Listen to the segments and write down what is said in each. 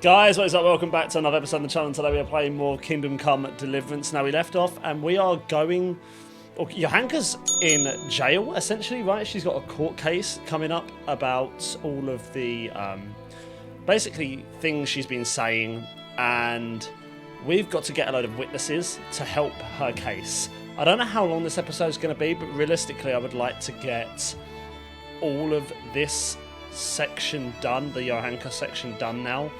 Guys, what is up? Welcome back to another episode of the channel. Today we are playing more Kingdom Come Deliverance. Now we left off and we are going... Johanka's in jail, essentially, right? She's got a court case coming up about all of the, basically, things she's been saying, and we've got to get a load of witnesses to help her case. I don't know how long this episode is going to be, but realistically I would like to get all of this section done, the Johanka section done now.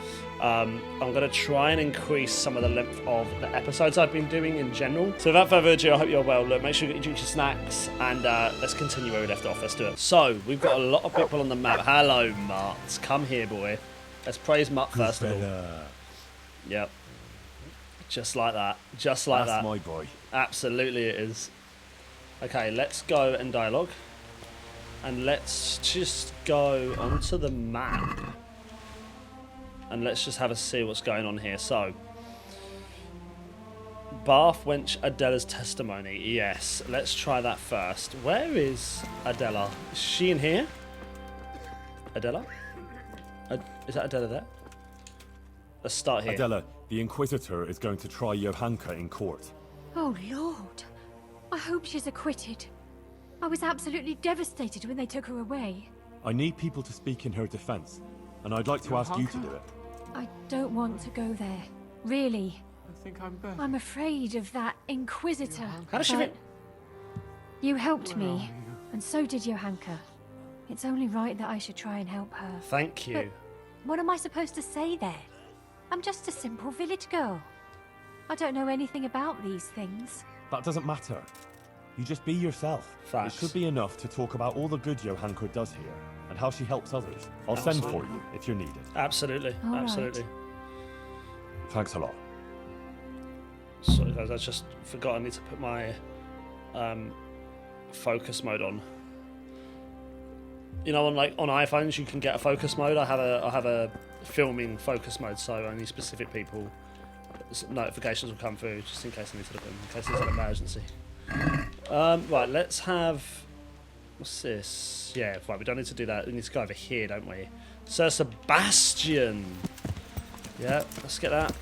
I'm going to try and increase some of the length of the episodes I've been doing in general. So without further ado, I hope you're well. Look, make sure you get your snacks and let's continue where we left off. Let's do it. So, we've got a lot of people on the map. Hello, Mart. Come here, boy. Let's praise Mart first of all. Yep. Just like that. Just like that. That's my boy. Absolutely it is. Okay, let's go and dialogue. And let's just go onto the map. And let's just have a see what's going on here. So, Bath Wench Adela's testimony. Yes, let's try that first. Where is Adela? Is she in here? Adela? Is that Adela there? Let's start here. Adela, the Inquisitor is going to try Johanka in court. Oh, Lord. I hope she's acquitted. I was absolutely devastated when they took her away. I need people to speak in her defense, and I'd like to ask you to do it. I don't want to go there. Really. I think I'm better. I'm afraid of that Inquisitor. How does she fit? You helped me, and so did Johanka. It's only right that I should try and help her. Thank you. But what am I supposed to say there? I'm just a simple village girl. I don't know anything about these things. That doesn't matter. You just be yourself. Facts. It should be enough to talk about all the good Johanka does here, and how she helps others. I'll send for you if you're needed. Absolutely. All right. Absolutely. Thanks a lot. Sorry guys, I just forgot I need to put my focus mode on. You know, on iPhones you can get a focus mode. I have a filming focus mode, so only specific people notifications will come through, just in case I need to look at them, in case there's an emergency. Right, let's have... What's this? Yeah, right, we don't need to do that. We need to go over here, don't we? Sir Sebastian! Yeah, let's get that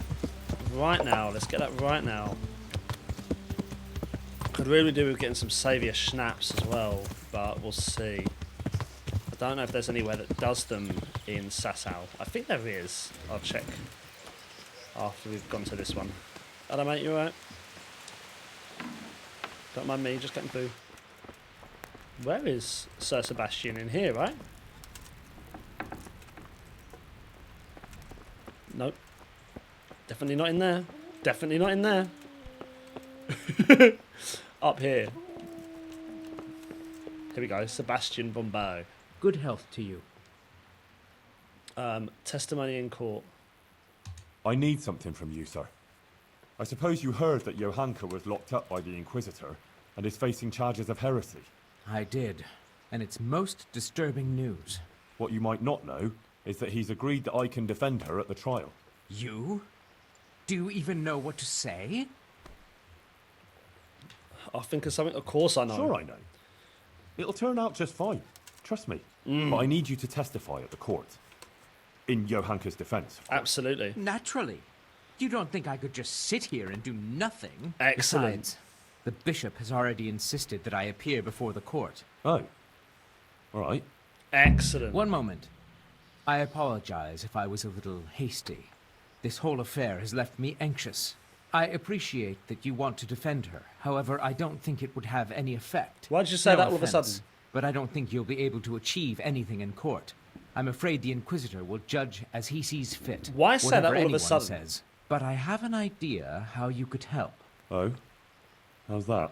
right now. Let's get that right now. Could really do with getting some saviour schnapps as well, but we'll see. I don't know if there's anywhere that does them in Sasau. I think there is. I'll check after we've gone to this one. Hello mate, you alright? Don't mind me, just getting through. Where is Sir Sebastian? In here, right? Nope. Definitely not in there. Definitely not in there. Up here. Here we go. Sebastian Bombeau. Good health to you. Testimony in court. I need something from you, sir. I suppose you heard that Johanka was locked up by the Inquisitor and is facing charges of heresy. I did, and it's most disturbing news. What you might not know is that he's agreed that I can defend her at the trial. You? Do you even know what to say? I think of something. Of course I know. Sure I know. It'll turn out just fine. Trust me. But I need you to testify at the court. In Johanka's defense. Absolutely. Naturally. You don't think I could just sit here and do nothing? Excellent. Besides, the bishop has already insisted that I appear before the court. Oh. Alright. Excellent. One moment. I apologize if I was a little hasty. This whole affair has left me anxious. I appreciate that you want to defend her. However, I don't think it would have any effect. Why did you say No that all of a offense, sudden? But I don't think you'll be able to achieve anything in court. I'm afraid the Inquisitor will judge as he sees fit. Why say that whatever all of a anyone sudden? says. But I have an idea how you could help. Oh? How's that?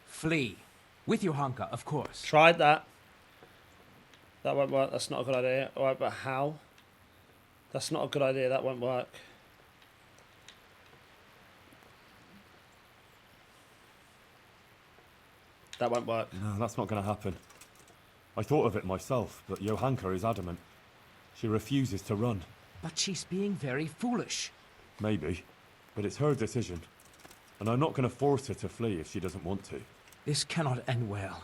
Flee. With Johanka, of course. Tried that. That won't work. That's not a good idea. Alright, but how? That's not a good idea. That won't work. That won't work. No, that's not going to happen. I thought of it myself, but Johanka is adamant. She refuses to run. But she's being very foolish. Maybe, but it's her decision. And I'm not going to force her to flee if she doesn't want to. This cannot end well.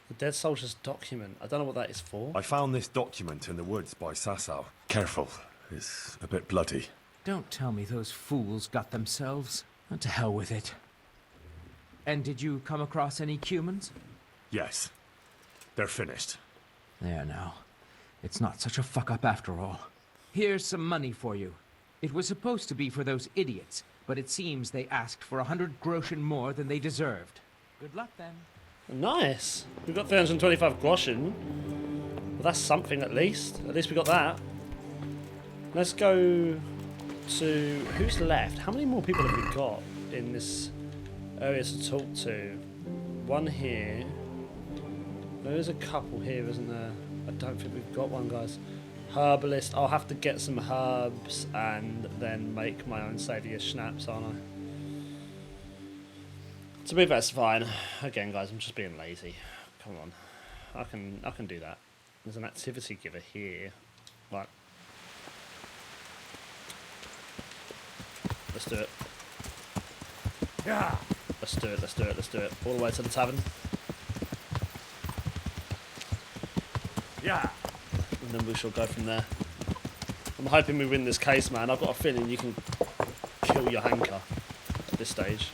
The dead soldier's document. I don't know what that is for. I found this document in the woods by Sasau. Careful, it's a bit bloody. Don't tell me those fools got themselves. And to hell with it. And did you come across any humans? Yes, they're finished. There now. It's not such a fuck-up after all. Here's some money for you. It was supposed to be for those idiots, but it seems they asked for 100 groschen more than they deserved. Good luck then. Nice. We've got 325 groschen. Well, that's something at least. At least we got that. Let's go to... Who's left? How many more people have we got in this area to talk to? One here. There is a couple here, isn't there? I don't think we've got one, guys. Herbalist. I'll have to get some herbs and then make my own saviour schnapps, aren't I? To me, that's fine. Again, guys, I'm just being lazy. Come on. I can do that. There's an activity giver here. Right. Let's do it. Yeah. Let's do it, let's do it, let's do it. All the way to the tavern. Yeah. And then we shall go from there. I'm hoping we win this case, man. I've got a feeling you can kill your hanker at this stage.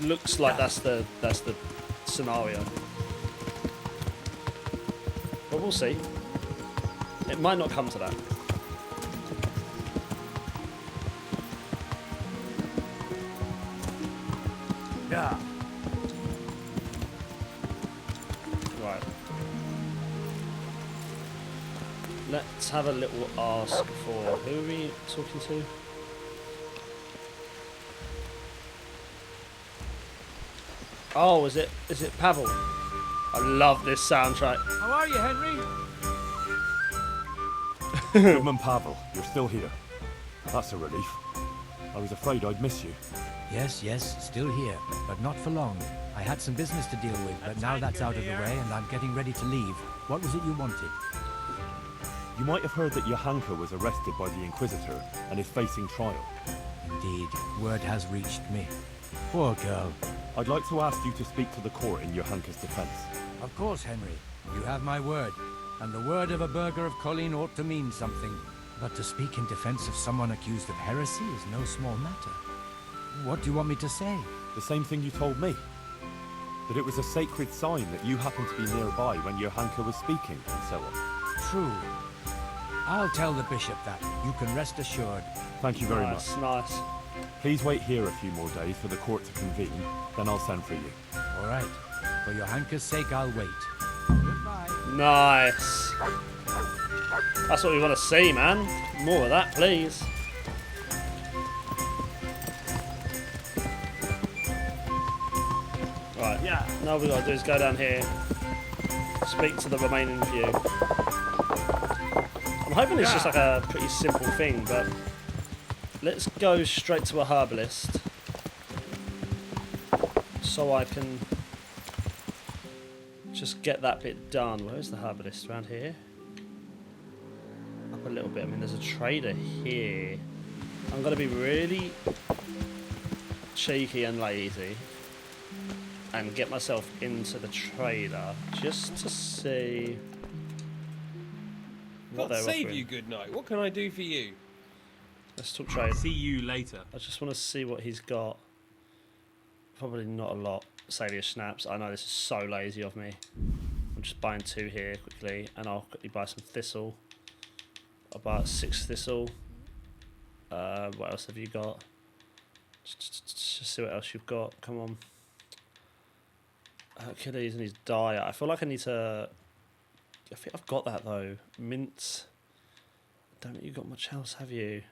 Looks like that's the scenario. But we'll see. It might not come to that. Yeah. Right. Let's have a little ask for... Who are we talking to? Oh, is it Pavel? I love this soundtrack. How are you, Henry? Goodman Pavel, you're still here. That's a relief. I was afraid I'd miss you. Yes, still here, but not for long. I had some business to deal with, but now that's out of the way and I'm getting ready to leave. What was it you wanted? You might have heard that Johanka was arrested by the Inquisitor and is facing trial. Indeed, word has reached me. Poor girl. I'd like to ask you to speak to the court in Johanka's defense. Of course, Henry. You have my word. And the word of a burgher of Colleen ought to mean something. But to speak in defense of someone accused of heresy is no small matter. What do you want me to say? The same thing you told me. That it was a sacred sign that you happened to be nearby when Johanka was speaking, and so on. True. I'll tell the bishop that. You can rest assured. Thank you very Nice, much. nice. Please wait here a few more days for the court to convene, then I'll send for you. All right. For Johanka's sake, I'll wait. Goodbye. Nice. That's what we want to see, man. More of that, please. Right. Yeah. Now all we got to do is go down here, speak to the remaining few. I'm hoping it's just like a pretty simple thing, but let's go straight to a herbalist so I can just get that bit done. Where's the herbalist? Around here? Up a little bit. I mean, there's a trader here. I'm going to be really cheeky and lazy and get myself into the trader just to see what God they're save offering. you, good night. What can I do for you? Let's talk trade. See you later. I just want to see what he's got. Probably not a lot. Salia snaps. I know this is so lazy of me. I'm just buying 2 here quickly, and I'll quickly buy some thistle. I'll buy 6 thistle. What else have you got? Just see what else you've got. Come on. Achilles and his diet. I feel like I need to... I think I've got that though. Mince. Don't think you've got much else, have you?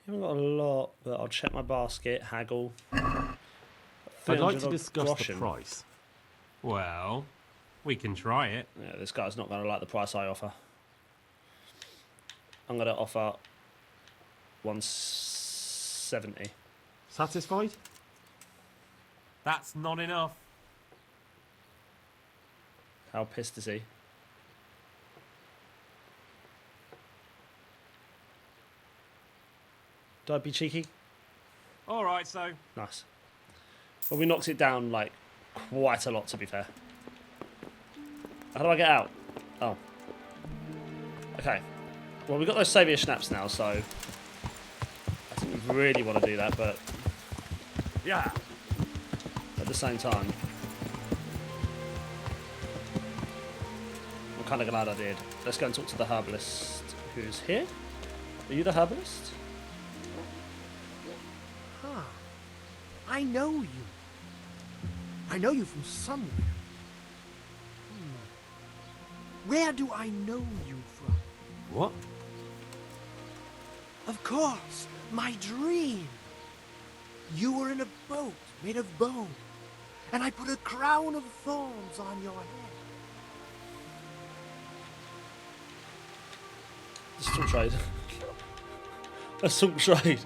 You haven't got a lot, but I'll check my basket. Haggle. I'd like to 300 discuss groschen. the price. Well, we can try it. Yeah, this guy's not going to like the price I offer. I'm going to offer 170. Satisfied? That's not enough. How pissed is he? Do I be cheeky? All right, so Nice. Well, we knocked it down like quite a lot, to be fair. How do I get out? Oh. Okay. Well, we've got those saviour snaps now, so I didn't really want to do that, but Yeah. at the same time, I'm kind of glad I did. Let's go and talk to the herbalist who's here. Are you the herbalist? Huh. I know you. I know you from somewhere. Where do I know you from? What? Of course, my dream. You were in a boat made of bone, and I put a crown of thorns on your head. Let's talk trade. Let's talk trade.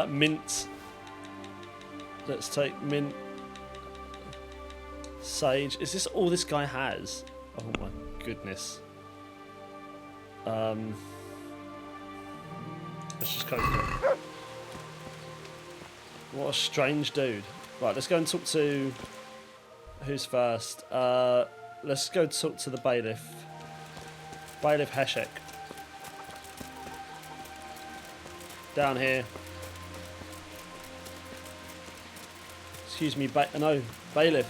Mint. Let's take mint. Sage. Is this all this guy has? Oh my goodness. Let's just go for it. What a strange dude. Right, let's go and talk to... Who's first? Let's go talk to the bailiff. Bailiff Heshek. Down here. Excuse me, no, bailiff.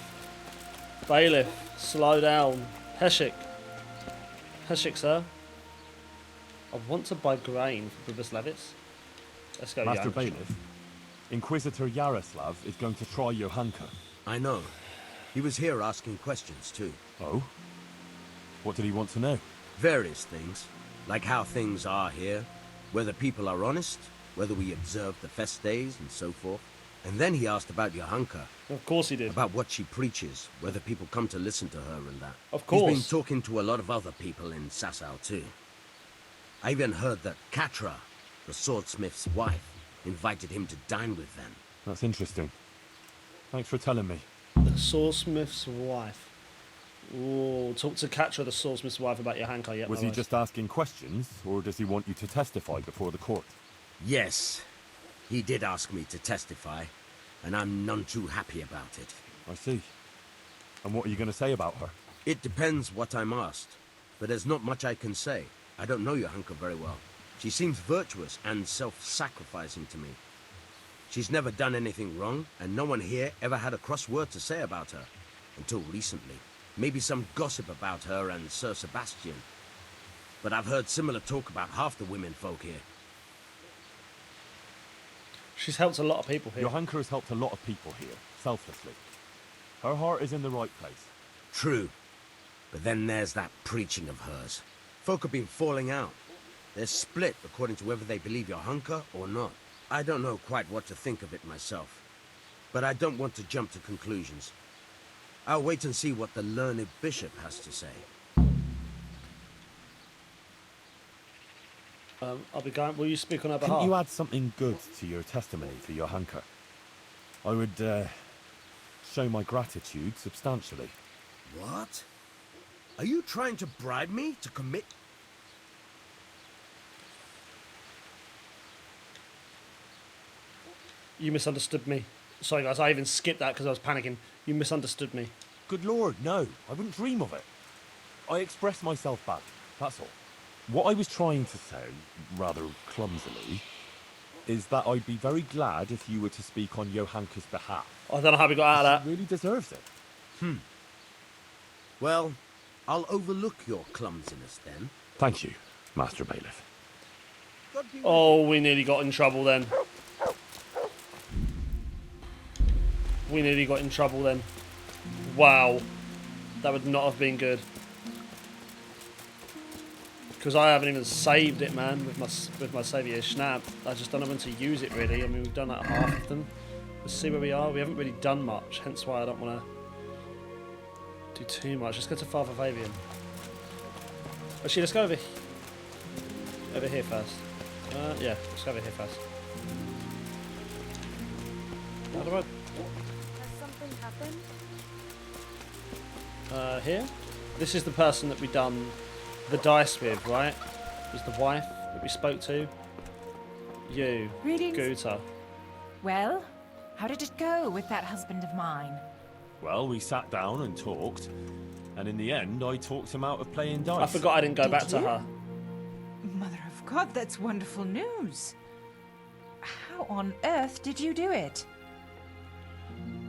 Bailiff, slow down. Heshek. Heshek, sir. I want to buy grain for Bribus Levis. Let's go, Master Jan. Bailiff, Inquisitor Yaroslav is going to try Johanka. I know. He was here asking questions, too. Oh? What did he want to know? Various things. Like how things are here, whether people are honest, whether we observe the fest days, and so forth. And then he asked about Johanka, Of course he did. about what she preaches, whether people come to listen to her and that. Of course. He's been talking to a lot of other people in Sasau, too. I even heard that Katra, the swordsmith's wife, invited him to dine with them. That's interesting. Thanks for telling me. The swordsmith's wife. Ooh, talk to Katra, the swordsmith's wife, about Johanka. Yep, Was no he worries. just asking questions, or does he want you to testify before the court? Yes, he did ask me to testify, and I'm none too happy about it. I see. And what are you going to say about her? It depends what I'm asked, but there's not much I can say. I don't know Johanka very well. She seems virtuous and self-sacrificing to me. She's never done anything wrong, and no one here ever had a cross word to say about her. Until recently. Maybe some gossip about her and Sir Sebastian. But I've heard similar talk about half the women folk here. She's helped a lot of people here. Johanka has helped a lot of people here, selflessly. Her heart is in the right place. True. But then there's that preaching of hers. Folk have been falling out. They're split according to whether they believe Johanka or not. I don't know quite what to think of it myself. But I don't want to jump to conclusions. I'll wait and see what the learned bishop has to say. I'll be going. Will you speak on her Couldn't behalf? you add something good to your testimony for Johanka? I would, show my gratitude substantially. What? Are you trying to bribe me to commit? You misunderstood me. Sorry, guys. I even skipped that because I was panicking. You misunderstood me. Good lord, no. I wouldn't dream of it. I expressed myself badly, that's all. What I was trying to say, rather clumsily, is that I'd be very glad if you were to speak on Johanka's behalf. I don't know how we got out of She that. really deserves it. Well, I'll overlook your clumsiness then. Thank you, Master Bailiff. God be with Oh, we nearly got in trouble then. We nearly got in trouble then. Wow. That would not have been good. Because I haven't even saved it, man, with my Saviour Snap. I just don't know when to use it, really. I mean, we've done like half of them. Let's see where we are. We haven't really done much, hence why I don't want to do too much. Let's go to Father Fabian. Actually, let's go over here first. Yeah, let's go over here first. How do I... Has something happened? Here? This is the person that we done the dice with, right? Was the wife that we spoke to. You, Greetings. Guta. Well, how did it go with that husband of mine? Well, we sat down and talked, and in the end, I talked him out of playing dice. I forgot I didn't go Did back to you? her. Mother of God, that's wonderful news. How on earth did you do it?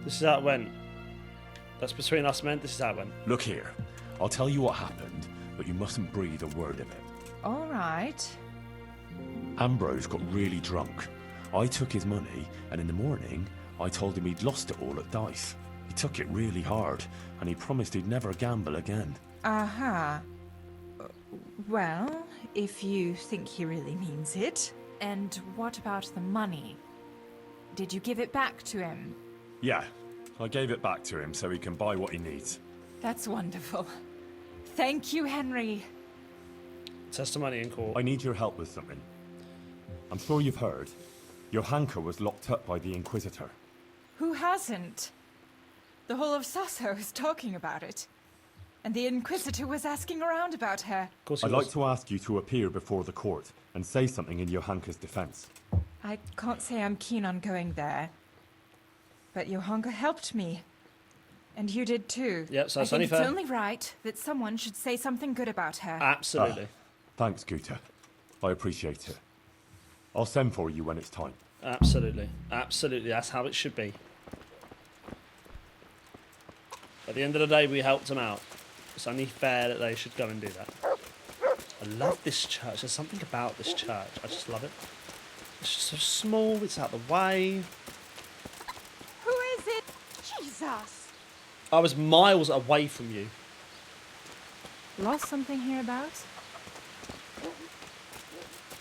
This is how it went. That's between us men. This is how it went. Look here, I'll tell you what happened, but you mustn't breathe a word of it. All right. Ambrose got really drunk. I took his money, and in the morning, I told him he'd lost it all at dice. He took it really hard, and he promised he'd never gamble again. Aha. Well, if you think he really means it. And what about the money? Did you give it back to him? Yeah, I gave it back to him so he can buy what he needs. That's wonderful. Thank you, Henry. Testimony in court. I need your help with something. I'm sure you've heard. Johanka was locked up by the Inquisitor. Who hasn't? The whole of Sasso is talking about it. And the Inquisitor was asking around about her. Of course he I'd was. like to ask you to appear before the court and say something in Johanka's defense. I can't say I'm keen on going there. But Johanka helped me. And you did too. Yep, so I it's think only it's fair. only right that someone should say something good about her. Absolutely. Thanks, Guta. I appreciate it. I'll send for you when it's time. Absolutely. Absolutely. That's how it should be. At the end of the day, we helped them out. It's only fair that they should go and do that. I love this church. There's something about this church. I just love it. It's just so small. It's out the way. Who is it? Jesus! I was miles away from you. Lost something hereabouts?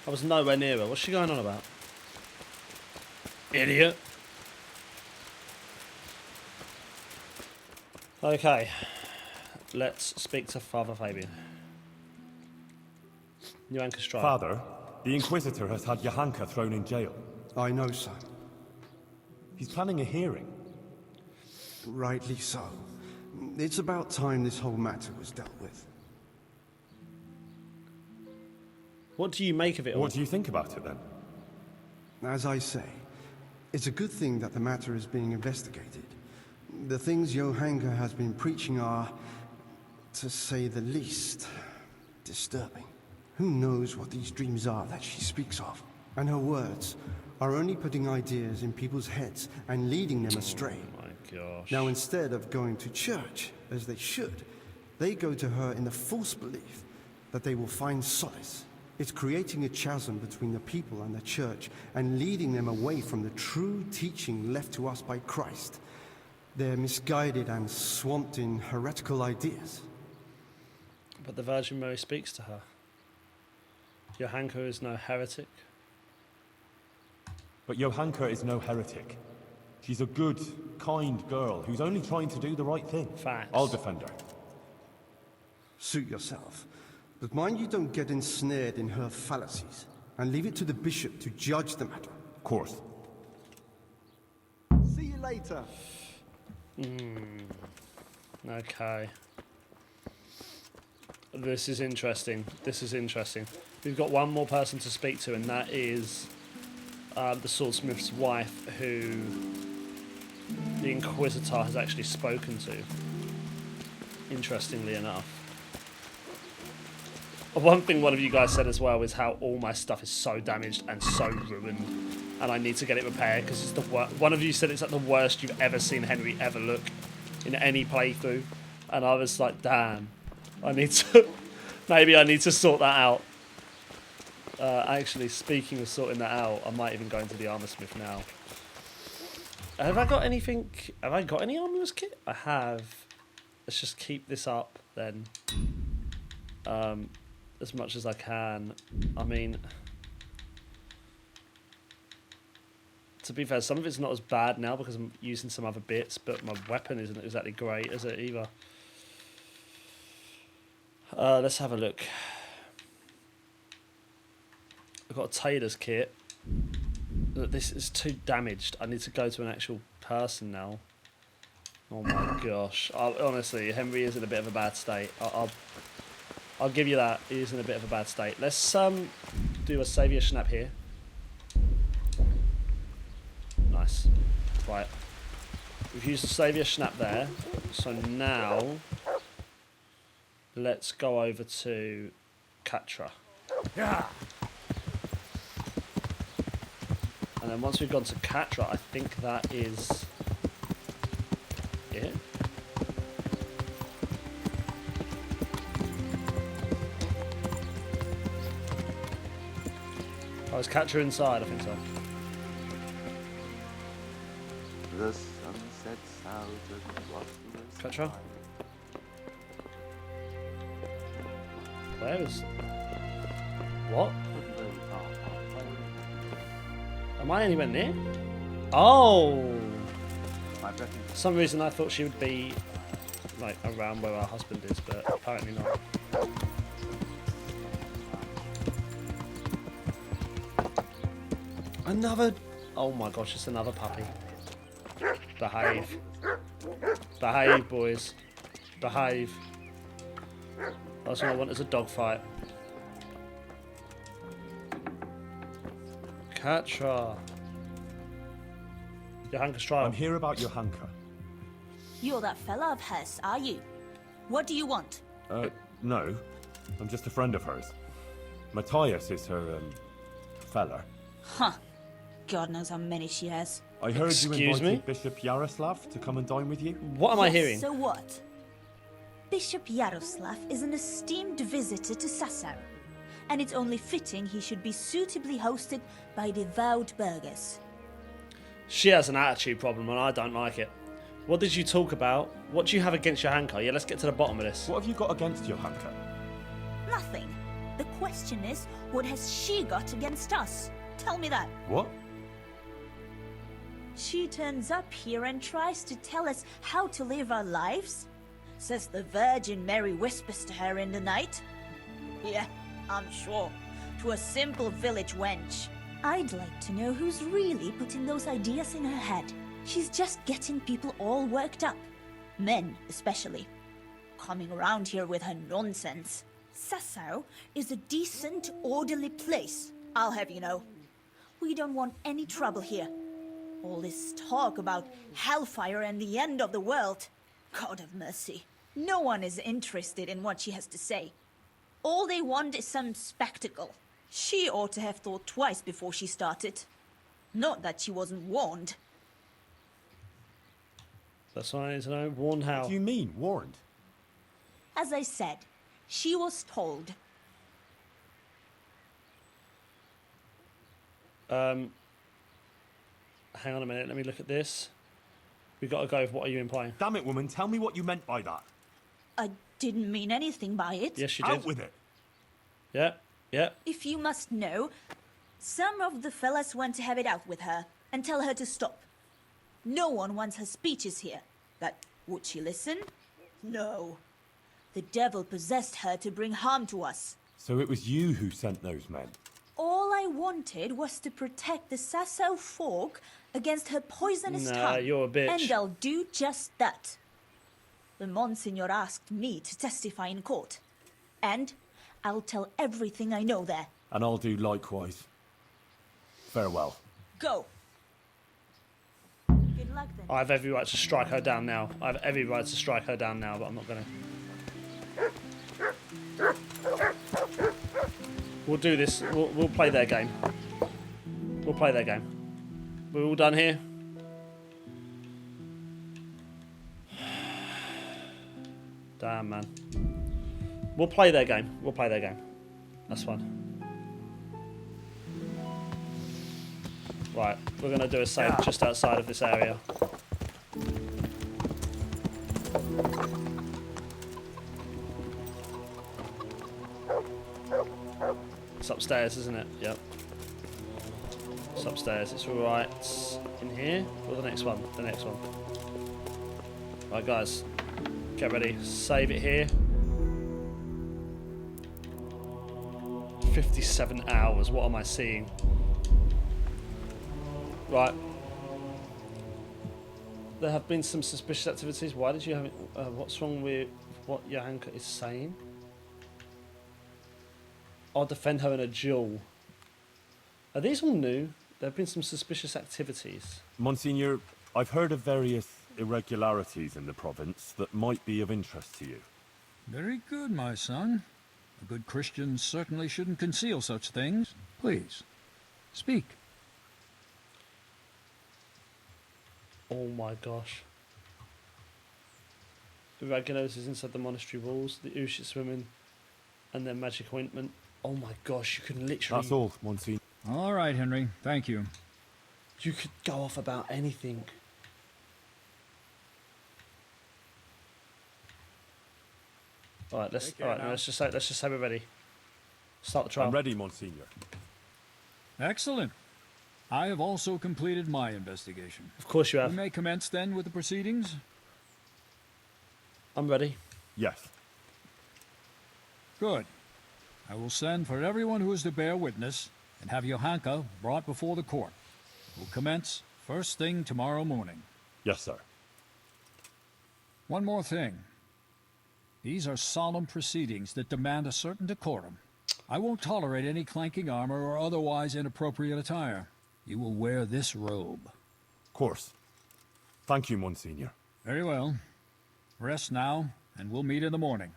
I was nowhere near her. What's she going on about? Idiot. Okay. Let's speak to Father Fabian. Johanka's trial. Father, the Inquisitor has had Johanka thrown in jail. I know, son. He's planning a hearing. Rightly so. It's about time this whole matter was dealt with. What do you make of it all? What do you think about it then? As I say, it's a good thing that the matter is being investigated. The things Johanka has been preaching are, to say the least, disturbing. Who knows what these dreams are that she speaks of? And her words are only putting ideas in people's heads and leading them astray. Oh my gosh. Now, instead of going to church, as they should, they go to her in the false belief that they will find solace. It's creating a chasm between the people and the church and leading them away from the true teaching left to us by Christ. They're misguided and swamped in heretical ideas. But the Virgin Mary speaks to her. Johanka is no heretic. But Johanka is no heretic. She's a good, kind girl who's only trying to do the right thing. Facts. I'll defend her. Suit yourself. But mind you don't get ensnared in her fallacies, and leave it to the bishop to judge the matter. Of course. See you later. Okay. This is interesting. This is interesting. We've got one more person to speak to, and that is the swordsmith's wife, who the Inquisitor has actually spoken to. Interestingly enough. One thing one of you guys said as well is how all my stuff is so damaged and so ruined, and I need to get it repaired because it's the one of you said it's like the worst you've ever seen Henry ever look in any playthrough, and I was like, damn, I need to maybe I need to sort that out. Actually, speaking of sorting that out, I might even go into the armor smith now. Have I got anything? Have I got any armorer's kit? I have. Let's just keep this up then. As much as I can. I mean, to be fair, some of it's not as bad now because I'm using some other bits, but my weapon isn't exactly great, is it, either? Let's have a look. I've got a tailor's kit. This is too damaged. I need to go to an actual person now. Oh my gosh. Honestly, Henry is in a bit of a bad state. I'll give you that. He is in a bit of a bad state. Let's do a saviour snap here. Nice. Right. We've used the Saviour Snap there. So now, let's go over to Katra. Yeah. And then once we've gone to Katra, I think that is it. Oh, is Katra inside? I think so. The sun sets out across the Katra? Where is... What? Am I anywhere near? Oh! For some reason I thought she would be like around where our husband is, but apparently not. Another... Oh my gosh, it's another puppy. Behave. Behave, boys. Behave. Last thing I want is a dog fight. Katra. Johanka's trial. I'm here about Johanka. You're that fella of hers, are you? What do you want? No. I'm just a friend of hers. Matthias is her, fella. Huh. God knows how many she has. I heard Excuse you invited me? Bishop Yaroslav to come and dine with you. What am I Yes, hearing? So what? Bishop Yaroslav is an esteemed visitor to Sasau, and it's only fitting he should be suitably hosted by devout burghers. She has an attitude problem and I don't like it. What did you talk about? What do you have against Johanka? Yeah, let's get to the bottom of this. What have you got against Johanka? Nothing. The question is, what has she got against us? Tell me that. What? She turns up here and tries to tell us how to live our lives. Says the Virgin Mary whispers to her in the night. Yeah, I'm sure. To a simple village wench. I'd like to know who's really putting those ideas in her head. She's just getting people all worked up. Men, especially. Coming around here with her nonsense. Sasau is a decent, orderly place, I'll have you know. We don't want any trouble here. All this talk about hellfire and the end of the world. God have mercy. No one is interested in what she has to say. All they want is some spectacle. She ought to have thought twice before she started. Not that she wasn't warned. That's what I need to know. Warned how? What do you mean, warned? As I said, she was told. Hang on a minute, let me look at this. We've got to go with what are you implying? Damn it, woman, tell me what you meant by that. I didn't mean anything by it. Yes, you did. Out with it. Yeah, yeah. If you must know, some of the fellas want to have it out with her and tell her to stop. No one wants her speeches here. But would she listen? No. The devil possessed her to bring harm to us. So it was you who sent those men? All I wanted was to protect the Sasau folk against her poisonous Nah, tongue. you're a bitch. And I'll do just that. The Monsignor asked me to testify in court. And I'll tell everything I know there. And I'll do likewise. Farewell. Go. Good luck then. I have every right to strike her down now. I have every right to strike her down now, but I'm not going to. We'll do this. We'll play their game. We'll play their game. We're all done here. Damn, man. We'll play their game. We'll play their game. That's fine. Right, we're going to do a save just outside of this area. It's upstairs, isn't it? Yep. It's upstairs. It's right in here. Or the next one? The next one. Right, guys. Get ready. Save it here. 57 hours. What am I seeing? Right. There have been some suspicious activities. Why did you have it? What's wrong with what Johanka is saying? I'll defend her in a duel. Are these all new? There have been some suspicious activities. Monsignor, I've heard of various irregularities in the province that might be of interest to you. Very good, my son. A good Christian certainly shouldn't conceal such things. Please, speak. Oh my gosh. Irregularities inside the monastery walls, the Ushit women, and their magic ointment. Oh my gosh, you can literally... That's all, Monsignor. All right, Henry. Thank you. You could go off about anything. Alright, let's just say we're ready. Start the trial. I'm ready, Monsignor. Excellent. I have also completed my investigation. Of course you have. We may commence then with the proceedings. I'm ready. Yes. Good. I will send for everyone who is to bear witness and have Johanka brought before the court. We'll commence first thing tomorrow morning. Yes, sir. One more thing. These are solemn proceedings that demand a certain decorum. I won't tolerate any clanking armor or otherwise inappropriate attire. You will wear this robe. Of course. Thank you, Monsignor. Very well. Rest now, and we'll meet in the morning.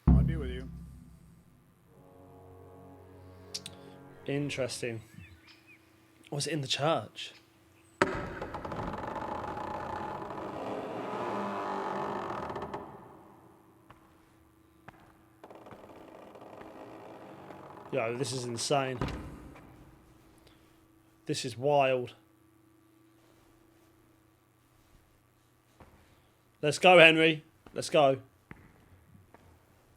I'll be with you. Interesting. Was it in the church? Yo, this is insane. This is wild. Let's go, Henry. Let's go.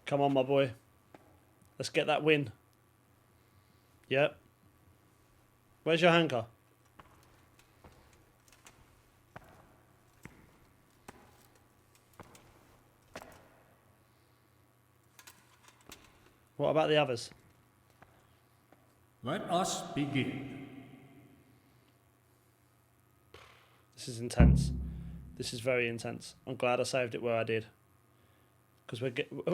Come on, my boy. Let's get that win. Yep. Where's your hanker? What about the others? Let us begin. This is intense. This is very intense. I'm glad I saved it where I did. Because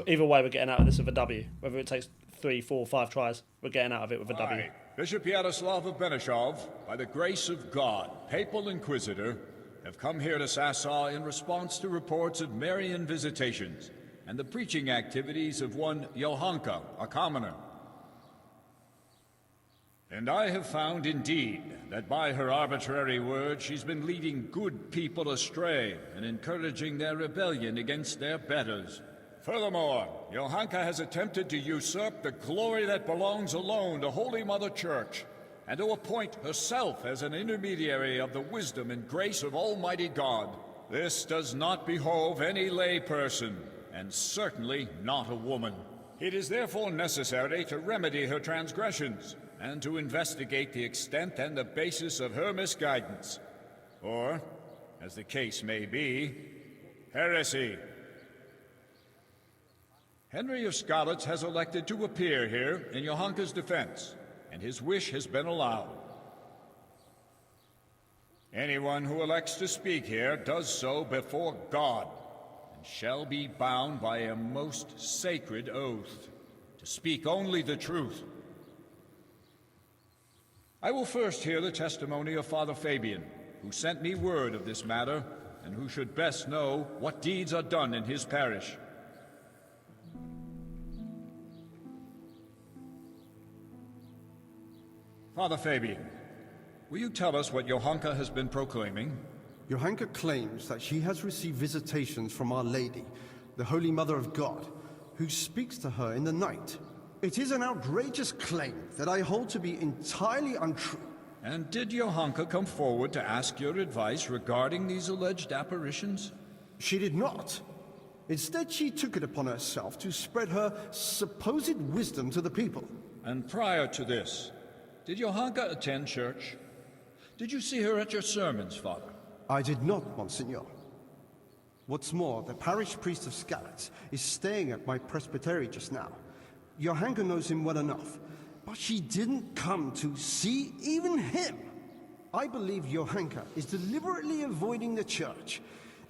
either way, we're getting out of this with a W. Whether it takes 3, 4, 5 tries, we're getting out of it with a W. I, Bishop Yaroslav of Benishov, by the grace of God, Papal Inquisitor, have come here to Sasau in response to reports of Marian visitations and the preaching activities of one Johanka, a commoner. And I have found, indeed, that by her arbitrary words she's been leading good people astray and encouraging their rebellion against their betters. Furthermore, Johanka has attempted to usurp the glory that belongs alone to Holy Mother Church, and to appoint herself as an intermediary of the wisdom and grace of Almighty God. This does not behove any lay person, and certainly not a woman. It is therefore necessary to remedy her transgressions, and to investigate the extent and the basis of her misguidance. Or, as the case may be, heresy. Henry of Skalitz has elected to appear here in Johanka's defense, and his wish has been allowed. Anyone who elects to speak here does so before God, and shall be bound by a most sacred oath, to speak only the truth. I will first hear the testimony of Father Fabian, who sent me word of this matter, and who should best know what deeds are done in his parish. Father Fabian, will you tell us what Johanka has been proclaiming? Johanka claims that she has received visitations from Our Lady, the Holy Mother of God, who speaks to her in the night. It is an outrageous claim that I hold to be entirely untrue. And did Johanka come forward to ask your advice regarding these alleged apparitions? She did not. Instead, she took it upon herself to spread her supposed wisdom to the people. And prior to this, did Johanka attend church? Did you see her at your sermons, Father? I did not, Monsignor. What's more, the parish priest of Skalitz is staying at my presbytery just now. Johanka knows him well enough, but she didn't come to see even him. I believe Johanka is deliberately avoiding the church.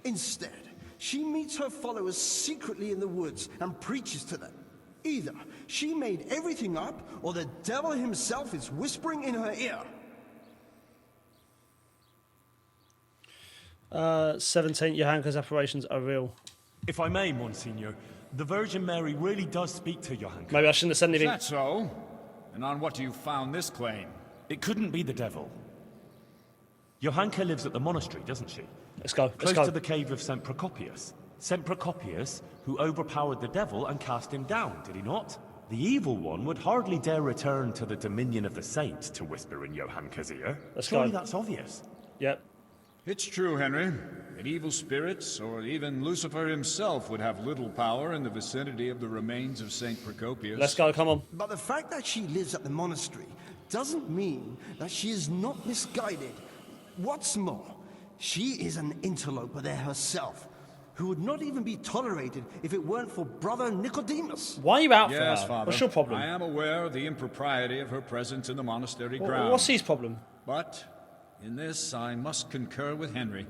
Instead, she meets her followers secretly in the woods and preaches to them. Either she made everything up, or the devil himself is whispering in her ear. 17. Johanka's apparitions are real. If I may, Monsignor, the Virgin Mary really does speak to Johanka. Maybe I shouldn't have said anything. Is that so? And on what do you found this claim? It couldn't be the devil. Johanka lives at the monastery, doesn't she? Let's go. Close to the cave of St. Procopius. St. Procopius, who overpowered the devil and cast him down, did he not? The evil one would hardly dare return to the dominion of the saints to whisper in Johanka's ear. Surely that's obvious. Yep. It's true, Henry. That evil spirits, or even Lucifer himself, would have little power in the vicinity of the remains of St. Procopius. Let's go, come on. But the fact that she lives at the monastery doesn't mean that she is not misguided. What's more, she is an interloper there herself, who would not even be tolerated if it weren't for Brother Nicodemus. Why are you out for Yes, her? Father. What's your problem? I am aware of the impropriety of her presence in the monastery grounds. What's his problem? But in this, I must concur with Henry.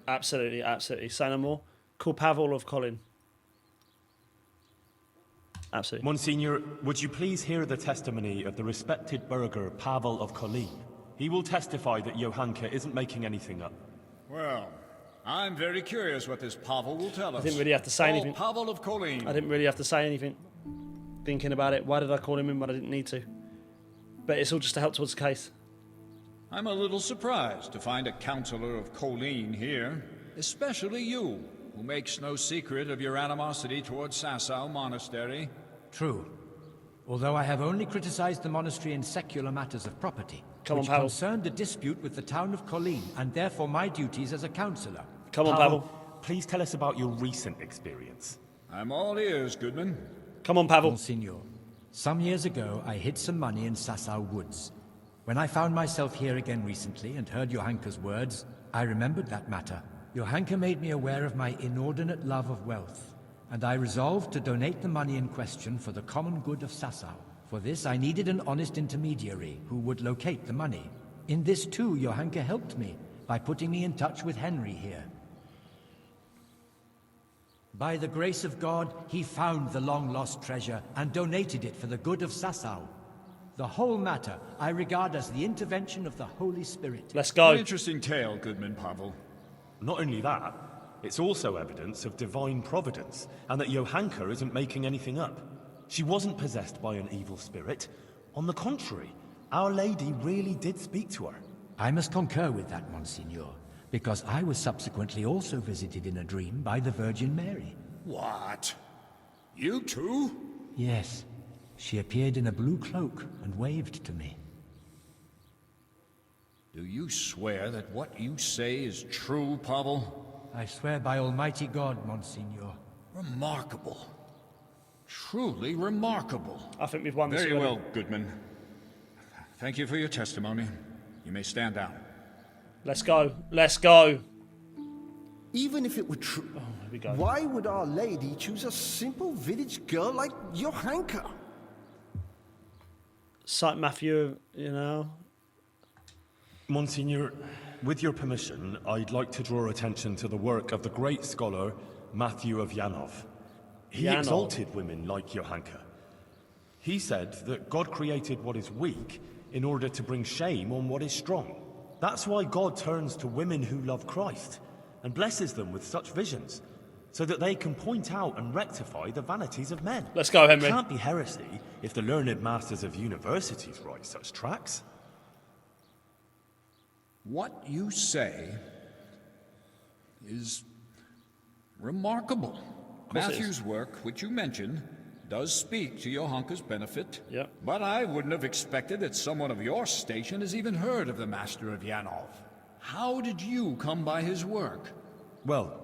Absolutely, absolutely. Say no more. Call Pavel of Colin. Absolutely. Monsignor, would you please hear the testimony of the respected burgher Pavel of Colin? He will testify that Johanka isn't making anything up. Well, I'm very curious what this Pavel will tell us. I didn't really have to say anything. Pavel of Colin. I didn't really have to say anything. Thinking about it, why did I call him in when I didn't need to? But it's all just to help towards the case. I'm a little surprised to find a counselor of Colleen here, especially you, who makes no secret of your animosity towards Sasau Monastery. True. Although I have only criticized the monastery in secular matters of property, Come on, which Pavel. concerned a dispute with the town of Colleen, and therefore my duties as a counselor. Come on, Pavel. Please tell us about your recent experience. I'm all ears, Goodman. Come on, Pavel. Monsignor, some years ago I hid some money in Sasau Woods. When I found myself here again recently and heard Johanka's words, I remembered that matter. Johanka made me aware of my inordinate love of wealth, and I resolved to donate the money in question for the common good of Sasau. For this, I needed an honest intermediary who would locate the money. In this too, Johanka helped me by putting me in touch with Henry here. By the grace of God, he found the long-lost treasure and donated it for the good of Sasau. The whole matter I regard as the intervention of the Holy Spirit. Let's go. An interesting tale, Goodman Pavel. Not only that, it's also evidence of divine providence, and that Johanka isn't making anything up. She wasn't possessed by an evil spirit. On the contrary, Our Lady really did speak to her. I must concur with that, Monsignor, because I was subsequently also visited in a dream by the Virgin Mary. What? You too? Yes. She appeared in a blue cloak and waved to me. Do you swear that what you say is true, Pavel? I swear by Almighty God, Monsignor. Remarkable. Truly remarkable. I think we've won this. Very well, Goodman. Thank you for your testimony. You may stand down. Let's go. Let's go. Even if it were true, here we go. Why would Our Lady choose a simple village girl like Johanka? Saint Matthew, you know. Monsignor, with your permission, I'd like to draw attention to the work of the great scholar Matthew of Yanov. He exalted women like Johanka. He said that God created what is weak in order to bring shame on what is strong. That's why God turns to women who love Christ and blesses them with such visions, so that they can point out and rectify the vanities of men. Let's go, Henry. It can't be heresy if the learned masters of universities write such tracts. What you say is remarkable. Matthew's work, which you mentioned, does speak to Johanka's benefit. Yep. But I wouldn't have expected that someone of your station has even heard of the Master of Yanov. How did you come by his work? Well,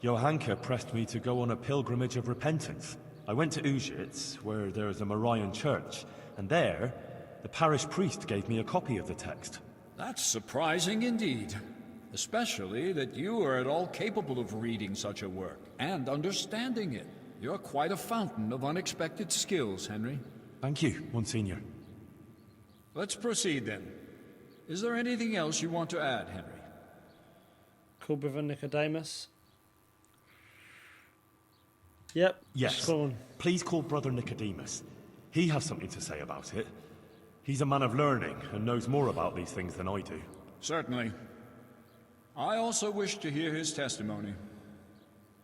Johanka pressed me to go on a pilgrimage of repentance. I went to Ujits, where there is a Marian church, and there, the parish priest gave me a copy of the text. That's surprising indeed. Especially that you are at all capable of reading such a work and understanding it. You're quite a fountain of unexpected skills, Henry. Thank you, Monsignor. Let's proceed then. Is there anything else you want to add, Henry? Cool, brother Nicodemus. Yep. Yes. Please call Brother Nicodemus. He has something to say about it. He's a man of learning and knows more about these things than I do. Certainly. I also wish to hear his testimony.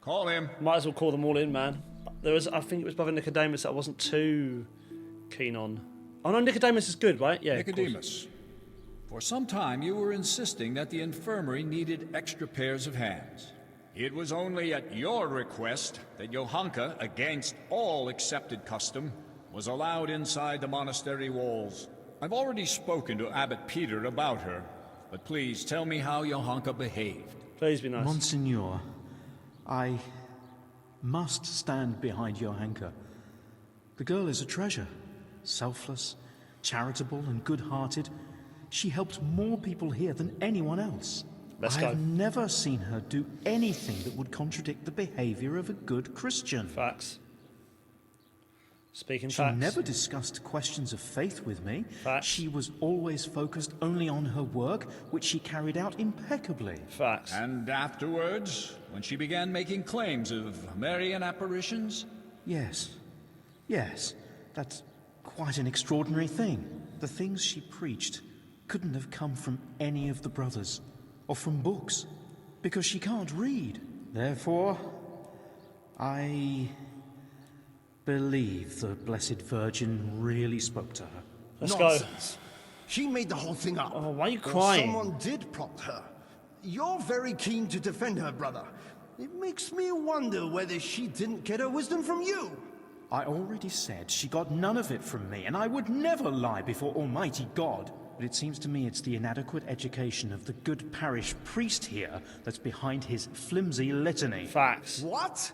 Call him. Might as well call them all in, man. I think it was Brother Nicodemus that I wasn't too keen on. Oh no, Nicodemus is good, right? Yeah. Nicodemus, for some time you were insisting that the infirmary needed extra pairs of hands. It was only at your request that Johanka, against all accepted custom, was allowed inside the monastery walls. I've already spoken to Abbot Peter about her, but please tell me how Johanka behaved. Please be nice. Monsignor, I must stand behind Johanka. The girl is a treasure. Selfless, charitable, and good-hearted. She helped more people here than anyone else. I've never seen her do anything that would contradict the behavior of a good Christian. Facts. Speaking she facts. She never discussed questions of faith with me. Facts. She was always focused only on her work, which she carried out impeccably. Facts. And afterwards, when she began making claims of Marian apparitions? Yes. Yes. That's quite an extraordinary thing. The things she preached couldn't have come from any of the brothers, or from books, because she can't read. Therefore, I believe the Blessed Virgin really spoke to her. Let's Nonsense. Go. She made the whole thing up. Oh, why are you crying? Someone did prompt her. You're very keen to defend her, brother. It makes me wonder whether she didn't get her wisdom from you. I already said she got none of it from me, and I would never lie before Almighty God. But it seems to me it's the inadequate education of the good parish priest here that's behind his flimsy litany. Facts. What?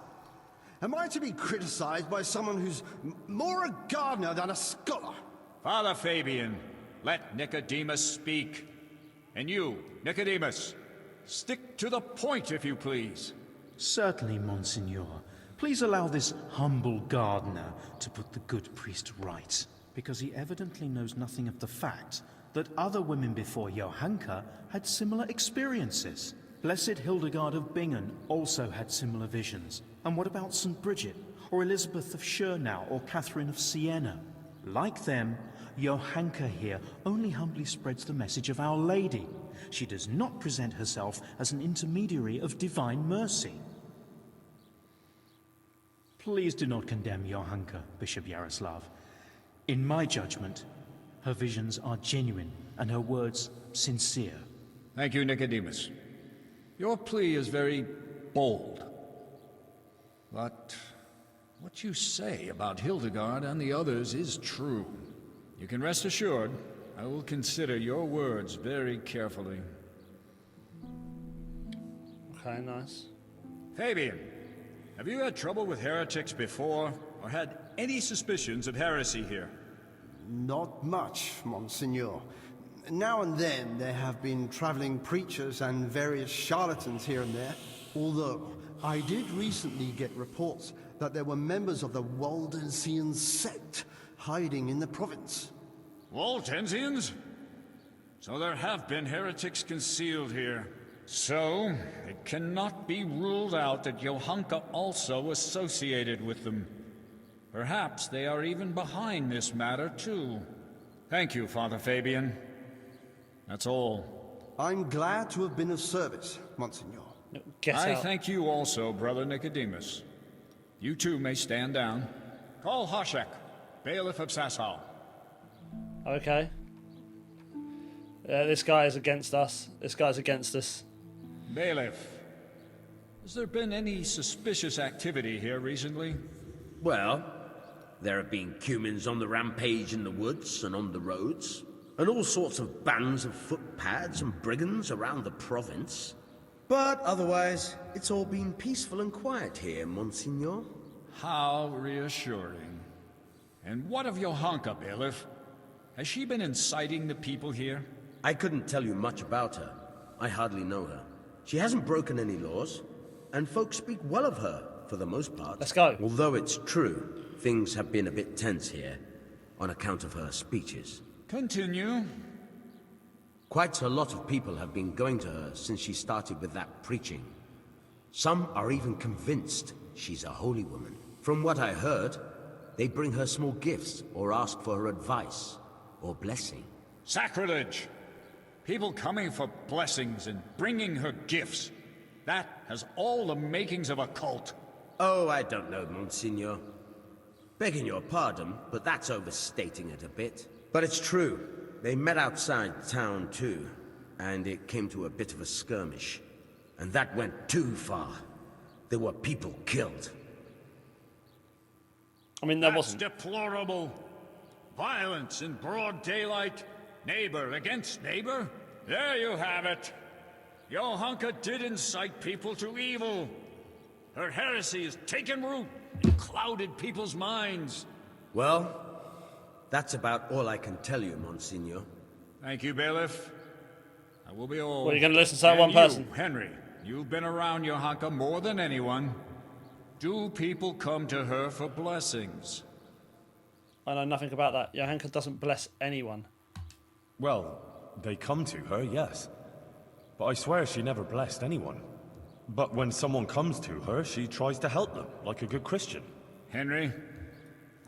Am I to be criticized by someone who's more a gardener than a scholar? Father Fabian, let Nicodemus speak. And you, Nicodemus, stick to the point, if you please. Certainly, Monsignor. Please allow this humble gardener to put the good priest right, because he evidently knows nothing of the fact that other women before Johanka had similar experiences. Blessed Hildegard of Bingen also had similar visions. And what about St. Bridget, or Elizabeth of Schurnau, or Catherine of Siena? Like them, Johanka here only humbly spreads the message of Our Lady. She does not present herself as an intermediary of divine mercy. Please do not condemn Johanka, Bishop Yaroslav. In my judgment, her visions are genuine and her words sincere. Thank you, Nicodemus. Your plea is very bold. But what you say about Hildegard and the others is true. You can rest assured I will consider your words very carefully. Okay, nice. Fabian, have you had trouble with heretics before, or had any suspicions of heresy here? Not much, Monsignor. Now and then there have been traveling preachers and various charlatans here and there, although I did recently get reports that there were members of the Waldensian sect hiding in the province. Waldensians? So there have been heretics concealed here. So, it cannot be ruled out that Johanka also associated with them. Perhaps they are even behind this matter, too. Thank you, Father Fabian. That's all. I'm glad to have been of service, Monsignor. I thank you also, Brother Nicodemus. You too may stand down. Call Hoshek, bailiff of Sasau. Okay. This guy is against us. This guy's against us. Bailiff, has there been any suspicious activity here recently? Well, there have been cumins on the rampage in the woods and on the roads, and all sorts of bands of footpads and brigands around the province. But otherwise, it's all been peaceful and quiet here, Monsignor. How reassuring. And what of Johanka, bailiff? Has she been inciting the people here? I couldn't tell you much about her. I hardly know her. She hasn't broken any laws, and folks speak well of her, for the most part. Let's go. Although it's true, things have been a bit tense here, on account of her speeches. Continue. Quite a lot of people have been going to her since she started with that preaching. Some are even convinced she's a holy woman. From what I heard, they bring her small gifts or ask for her advice or blessing. Sacrilege! People coming for blessings and bringing her gifts. That has all the makings of a cult. Oh, I don't know, Monsignor. Begging your pardon, but that's overstating it a bit. But it's true. They met outside town, too. And it came to a bit of a skirmish. And that went too far. There were people killed. I mean, that wasn't... deplorable. Violence in broad daylight. Neighbor against neighbor. There you have it. Johanka did incite people to evil. Her heresy has taken root and clouded people's minds. Well, that's about all I can tell you, Monsignor. Thank you, Bailiff. I will be old. Well, you're going to listen to that one person. Henry, you've been around Johanka more than anyone. Do people come to her for blessings? I know nothing about that. Johanka doesn't bless anyone. Well, they come to her, yes. But I swear she never blessed anyone. But when someone comes to her, she tries to help them, like a good Christian. Henry,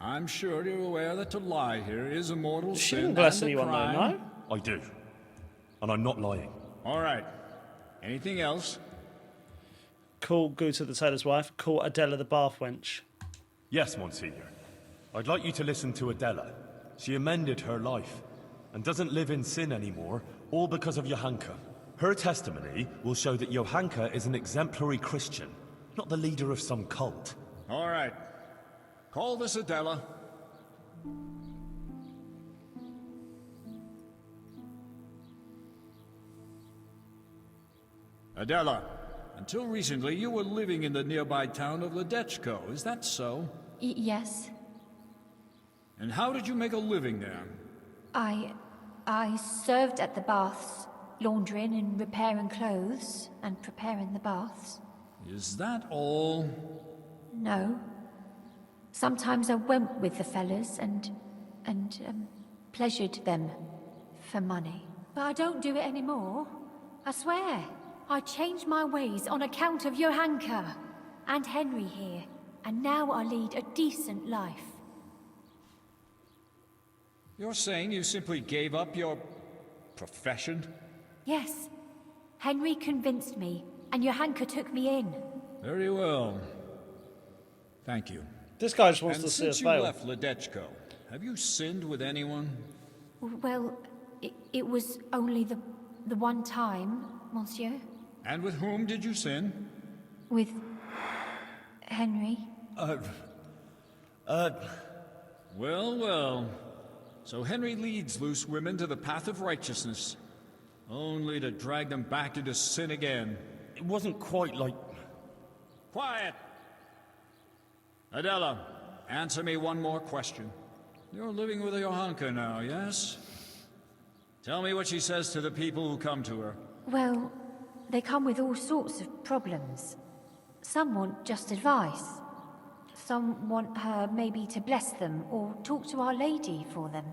I'm sure you're aware that to lie here is a mortal sin. She didn't bless and a anyone, crime. though, no? I do. And I'm not lying. All right. Anything else? Call Guta the tailor's wife. Call Adela the bath wench. Yes, Monsignor. I'd like you to listen to Adela. She amended her life and doesn't live in sin anymore, all because of Johanka. Her testimony will show that Johanka is an exemplary Christian, not the leader of some cult. All right. Call this Adela. Adela, until recently you were living in the nearby town of Ledechko, is that so? Yes. And how did you make a living there? I served at the baths, laundering and repairing clothes, and preparing the baths. Is that all? No. Sometimes I went with the fellas and pleasured them for money. But I don't do it anymore. I swear. I changed my ways on account of Johanka and Henry here, and now I lead a decent life. You're saying you simply gave up your profession? Yes. Henry convinced me, and Johanka took me in. Very well. Thank you. This guy just wants and to see us since you fail. left Ledechko, have you sinned with anyone? Well, it was only the one time, monsieur. And with whom did you sin? With Henry. Well, well. So Henry leads loose women to the path of righteousness, only to drag them back into sin again. It wasn't quite like... Quiet! Adela, answer me one more question. You're living with Johanka now, yes? Tell me what she says to the people who come to her. Well, they come with all sorts of problems. Some want just advice. Some want her maybe to bless them or talk to Our Lady for them.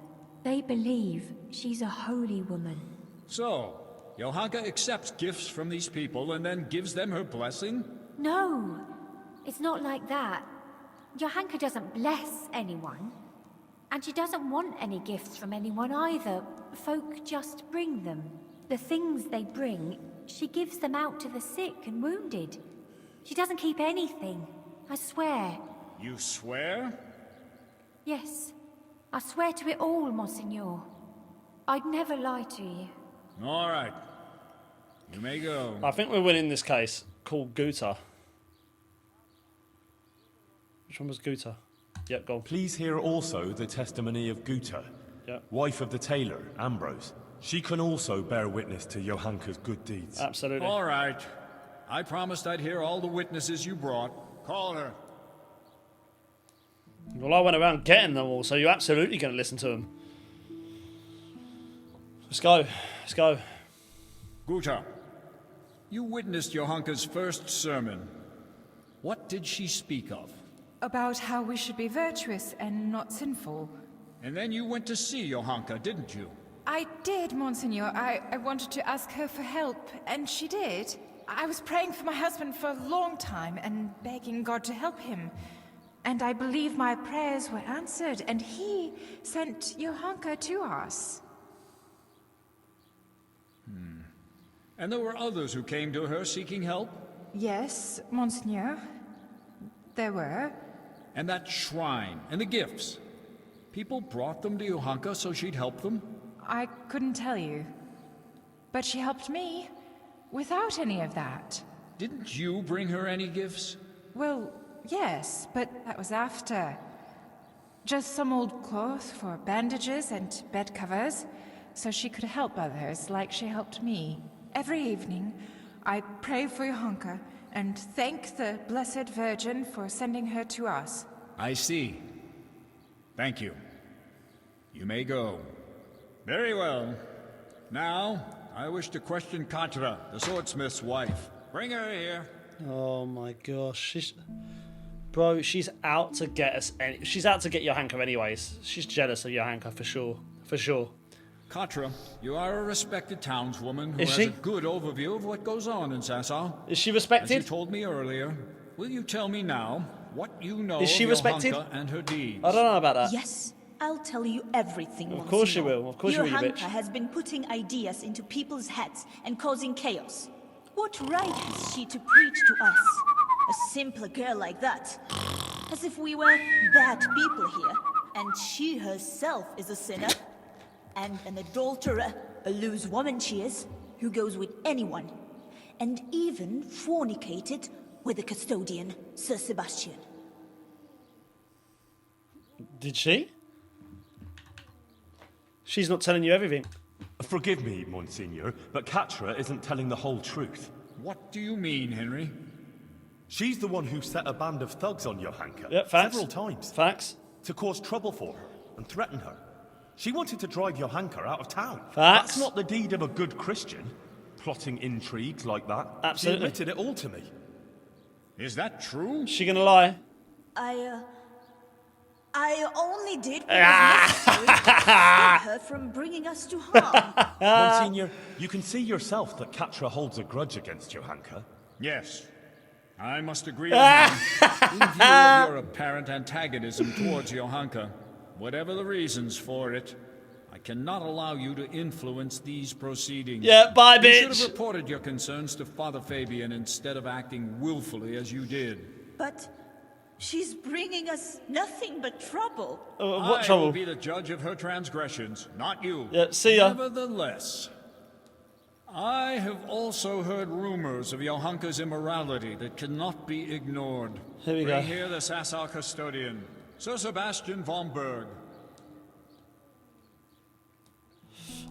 They believe she's a holy woman. So, Johanka accepts gifts from these people and then gives them her blessing? No, it's not like that. Johanka doesn't bless anyone. And she doesn't want any gifts from anyone either. Folk just bring them. The things they bring, she gives them out to the sick and wounded. She doesn't keep anything, I swear. You swear? Yes, I swear to it all, Monsignor. I'd never lie to you. All right. You may go. I think we're winning this case. Call Guta. Which one was Guta? Yep, go on. Please hear also the testimony of Guta, wife of the tailor, Ambrose. She can also bear witness to Johanka's good deeds. Absolutely. All right. I promised I'd hear all the witnesses you brought. Call her. Well, I went around getting them all, so you're absolutely going to listen to them. Let's go. Let's go. Guta, you witnessed Johanka's first sermon. What did she speak of? About how we should be virtuous and not sinful. And then you went to see Johanka, didn't you? I did, Monsignor. I wanted to ask her for help, and she did. I was praying for my husband for a long time and begging God to help him. And I believe my prayers were answered, and he sent Johanka to us. And there were others who came to her seeking help? Yes, Monseigneur. There were. And that shrine, and the gifts. People brought them to Johanka so she'd help them? I couldn't tell you. But she helped me, without any of that. Didn't you bring her any gifts? Well, yes, but that was after. Just some old cloth for bandages and bed covers, so she could help others like she helped me. Every evening, I pray for Johanka and thank the Blessed Virgin for sending her to us. I see. Thank you. You may go. Very well. Now, I wish to question Katra, the swordsmith's wife. Bring her here. Oh my gosh. Bro, she's out to get us. She's out to get Johanka anyways. She's jealous of Johanka for sure. For sure. Katra, you are a respected townswoman who Is has she? a good overview of what goes on in Sasau. Is she respected? As you told me earlier, will you tell me now what you know Is she of respected? Johanka and her deeds? I don't know about that. Yes, I'll tell you everything. Of course you will. Of course you will, you Johanka bitch. has been putting ideas into people's heads and causing chaos. What right has she to preach to us? A simple girl like that. As if we were bad people here, and she herself is a sinner. And an adulterer, a loose woman she is, who goes with anyone. And even fornicated with the custodian, Sir Sebastian. Did she? She's not telling you everything. Forgive me, Monsignor, but Katra isn't telling the whole truth. What do you mean, Henry? She's the one who set a band of thugs on Johanka Yep, facts. several times. Facts. To cause trouble for her and threaten her. She wanted to drive Johanka out of town. Facts. That's not the deed of a good Christian, plotting intrigues like that. Absolutely. She admitted it all to me. Is that true? She gonna lie? I only did what was necessary to stop her from bringing us to harm. Monsignor, you can see yourself that Katra holds a grudge against Johanka. Yes. I must agree with him. In view of your apparent antagonism towards Johanka, whatever the reasons for it, I cannot allow you to influence these proceedings. Yeah, bye, You bitch. should have reported your concerns to Father Fabian instead of acting willfully as you did. But she's bringing us nothing but trouble. What I trouble? will be the judge of her transgressions, not you. Yeah, see ya. Nevertheless, I have also heard rumors of Johanka's immorality that cannot be ignored. Here we Bring go. here the Sasau custodian, Sir Sebastian von Berg.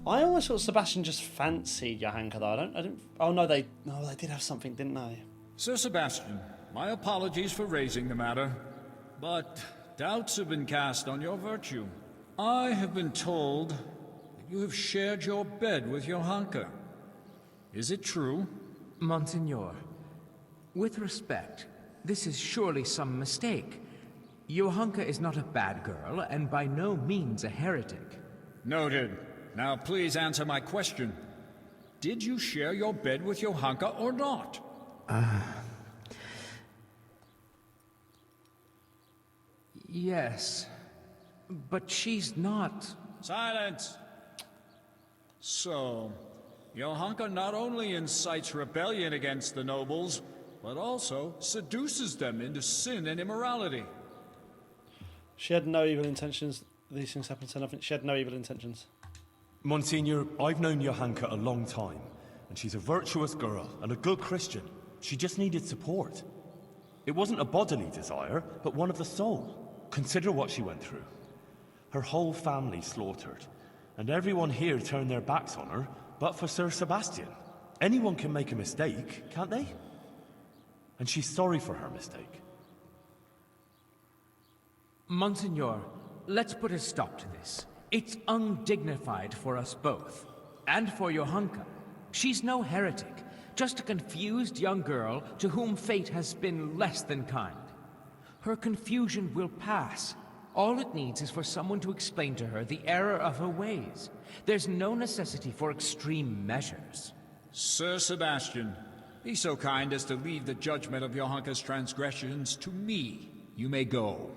I always thought Sebastian just fancied Johanka though. I don't. Oh no, they did have something, didn't they? Sir Sebastian, my apologies for raising the matter, but doubts have been cast on your virtue. I have been told that you have shared your bed with Johanka. Is it true? Monseigneur, with respect, this is surely some mistake. Johanka is not a bad girl, and by no means a heretic. Noted. Now please answer my question. Did you share your bed with Johanka or not? Yes, but she's not... Silence! So, Johanka not only incites rebellion against the nobles, but also seduces them into sin and immorality. She had no evil intentions. These things happen to nothing. She had no evil intentions. Monsignor, I've known Johanka a long time, and she's a virtuous girl and a good Christian. She just needed support. It wasn't a bodily desire, but one of the soul. Consider what she went through. Her whole family slaughtered, and everyone here turned their backs on her, but for Sir Sebastian. Anyone can make a mistake, can't they? And she's sorry for her mistake. Monseigneur, let's put a stop to this. It's undignified for us both. And for Johanka. She's no heretic, just a confused young girl to whom fate has been less than kind. Her confusion will pass. All it needs is for someone to explain to her the error of her ways. There's no necessity for extreme measures. Sir Sebastian, be so kind as to leave the judgment of Johanka's transgressions to me. You may go.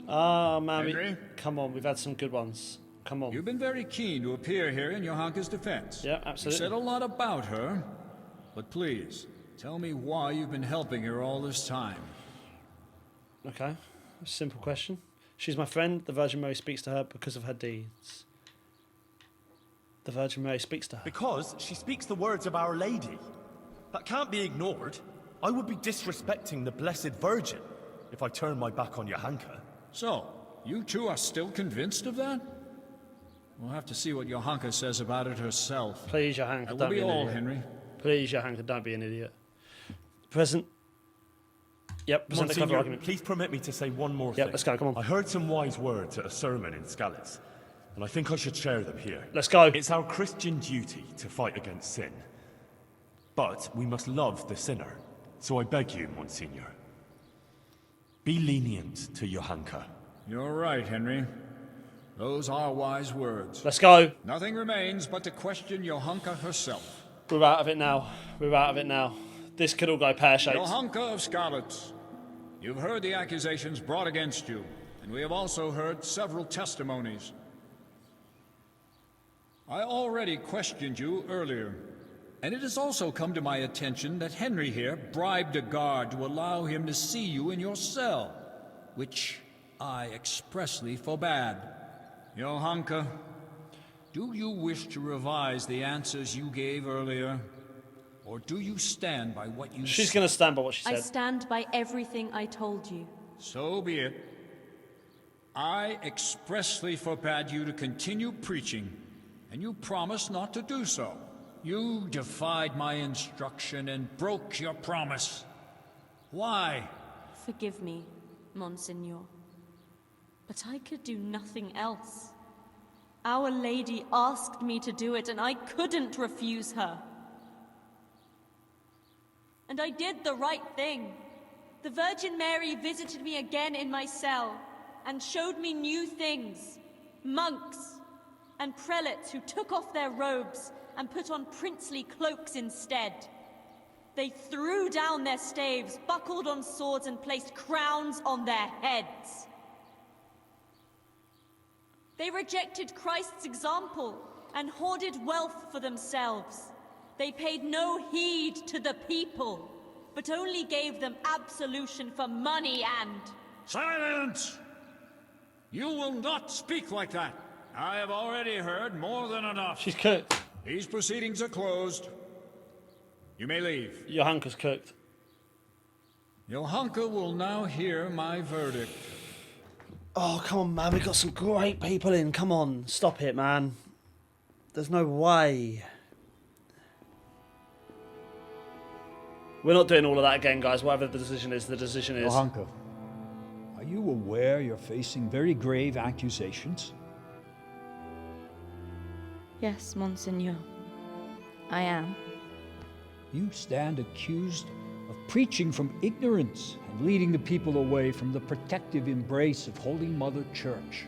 Ah, man. Henry? Come on, we've had some good ones. Come on. You've been very keen to appear here in Johanka's defense. Yeah, absolutely. You said a lot about her, but please, tell me why you've been helping her all this time. Okay, simple question. She's my friend. The Virgin Mary speaks to her because of her deeds. The Virgin Mary speaks to her. Because she speaks the words of Our Lady. That can't be ignored. I would be disrespecting the Blessed Virgin if I turned my back on Johanka. So, you two are still convinced of that? We'll have to see what Johanka says about it herself. Please, Johanka, That don't will be be an all, idiot. Henry. Please, Johanka, don't be an idiot. Present. Yep, present the clever Monsignor, argument. please permit me to say one more thing. Yep, let's go, come on. I heard some wise words at a sermon in Scallis, and I think I should share them here. Let's go. It's our Christian duty to fight against sin. But we must love the sinner. So I beg you, Monsignor, be lenient to Johanka. You're right, Henry. Those are wise words. Let's go. Nothing remains but to question Johanka herself. We're out of it now. We're out of it now. This could all go pear-shaped. Johanka of Skalitz, you've heard the accusations brought against you, and we have also heard several testimonies. I already questioned you earlier, and it has also come to my attention that Henry here bribed a guard to allow him to see you in your cell, which I expressly forbade. Johanka, do you wish to revise the answers you gave earlier? Or do you stand by what you She's said? going to stand by what she said. I stand by everything I told you. So be it. I expressly forbade you to continue preaching, and you promised not to do so. You defied my instruction and broke your promise. Why? Forgive me, Monsignor. But I could do nothing else. Our Lady asked me to do it, and I couldn't refuse her. And I did the right thing. The Virgin Mary visited me again in my cell and showed me new things. Monks and prelates who took off their robes and put on princely cloaks instead. They threw down their staves, buckled on swords, and placed crowns on their heads. They rejected Christ's example and hoarded wealth for themselves. They paid no heed to the people, but only gave them absolution for money and... Silence! You will not speak like that. I have already heard more than enough. She's cooked. These proceedings are closed. You may leave. Johanka's cooked. Johanka will now hear my verdict. Oh, come on, man. We've got some great people in. Come on. Stop it, man. There's no way. We're not doing all of that again, guys. Whatever the decision is, the decision is. Johanka, are you aware you're facing very grave accusations? Yes, Monsignor. I am. You stand accused of preaching from ignorance and leading the people away from the protective embrace of Holy Mother Church.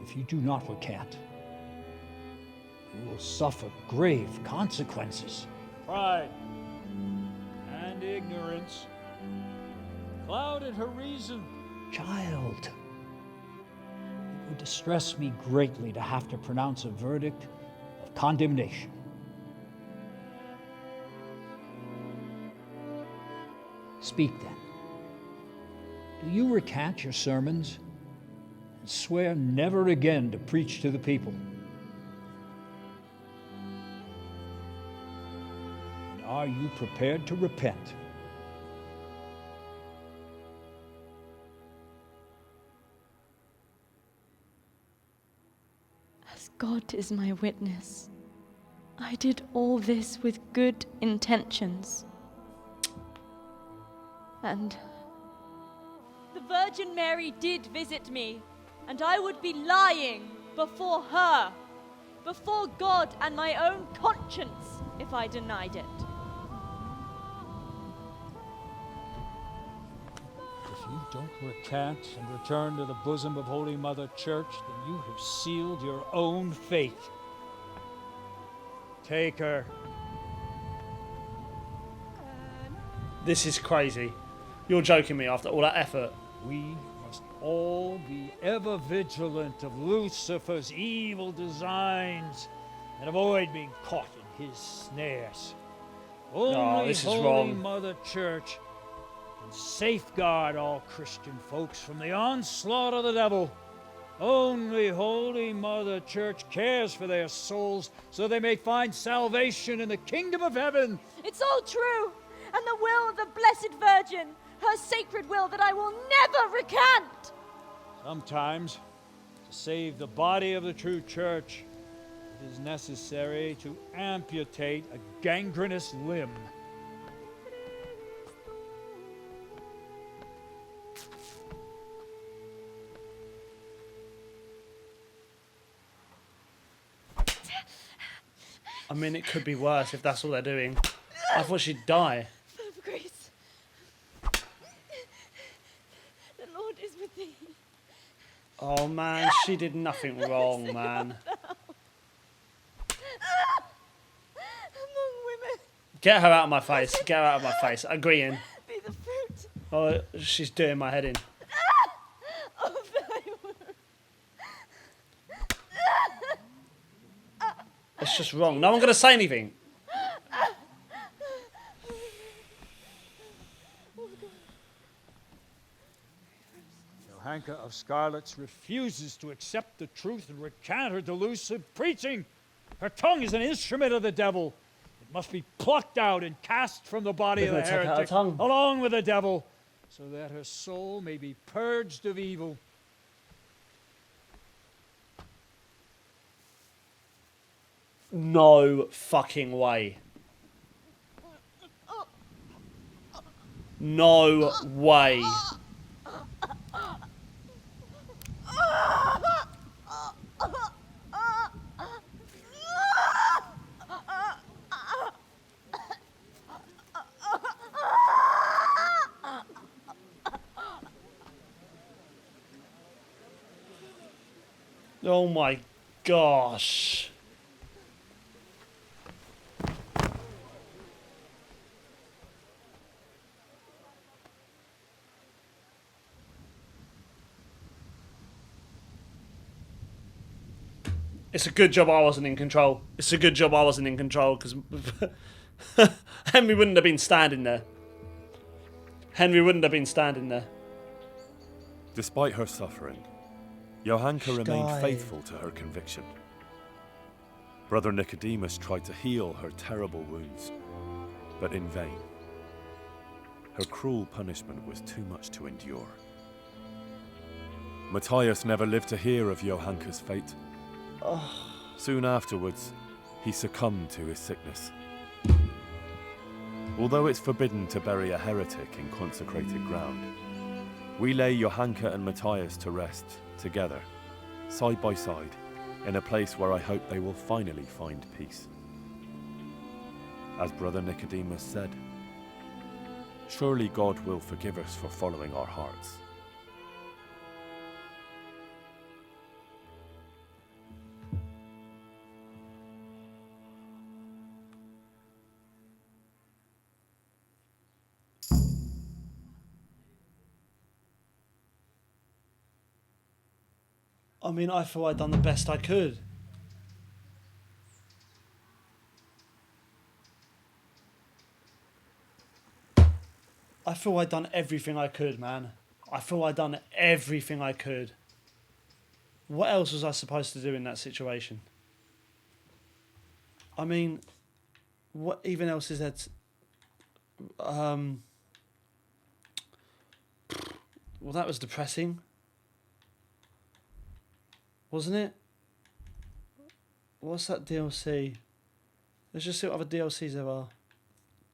If you do not recant, you will suffer grave consequences. Pride and ignorance clouded her reason. Child, it would distress me greatly to have to pronounce a verdict of condemnation. Speak then. Do you recant your sermons and swear never again to preach to the people? And are you prepared to repent? As God is my witness, I did all this with good intentions. And the Virgin Mary did visit me, and I would be lying before her, before God and my own conscience, if I denied it. If you don't recant and return to the bosom of Holy Mother Church, then you have sealed your own fate. Take her. This is crazy. You're joking me after all that effort. We must Oh, be ever vigilant of Lucifer's evil designs and avoid being caught in his snares. Only this is Holy wrong. Mother Church can safeguard all Christian folks from the onslaught of the devil. Only Holy Mother Church cares for their souls so they may find salvation in the kingdom of heaven. It's all true, and the will of the Blessed Virgin, her sacred will that I will never recant. Sometimes, to save the body of the true church, it is necessary to amputate a gangrenous limb. I mean, it could be worse if that's all they're doing. I thought she'd die. Full of grace. The Lord is with thee. Oh man, she did nothing wrong, man. Among women, Get her out of my face. Get her out of my face. Agreeing. be the fruit Oh, she's doing my head in. of thy womb. It's just wrong. No one gonna say anything. Johanka of Scarlets refuses to accept the truth and recant her delusive preaching. Her tongue is an instrument of the devil. It must be plucked out and cast from the body They're of the gonna take out her heretic, tongue. along with the devil, so that her soul may be purged of evil. No fucking way. No way. Oh my gosh. It's a good job I wasn't in control. It's a good job I wasn't in control, because Henry wouldn't have been standing there. Henry wouldn't have been standing there. Despite her suffering, Johanka remained Sky. faithful to her conviction. Brother Nicodemus tried to heal her terrible wounds, but in vain. Her cruel punishment was too much to endure. Matthias never lived to hear of Johanka's fate. Soon afterwards, he succumbed to his sickness. Although it's forbidden to bury a heretic in consecrated ground, we lay Johanka and Matthias to rest together, side by side, in a place where I hope they will finally find peace. As Brother Nicodemus said, surely God will forgive us for following our hearts. I mean, I feel I'd done the best I could. I feel I'd done everything I could, man. I feel I'd done everything I could. What else was I supposed to do in that situation? I mean, what even else is there well, that was depressing. Wasn't it? What's that DLC? Let's just see what other DLCs there are.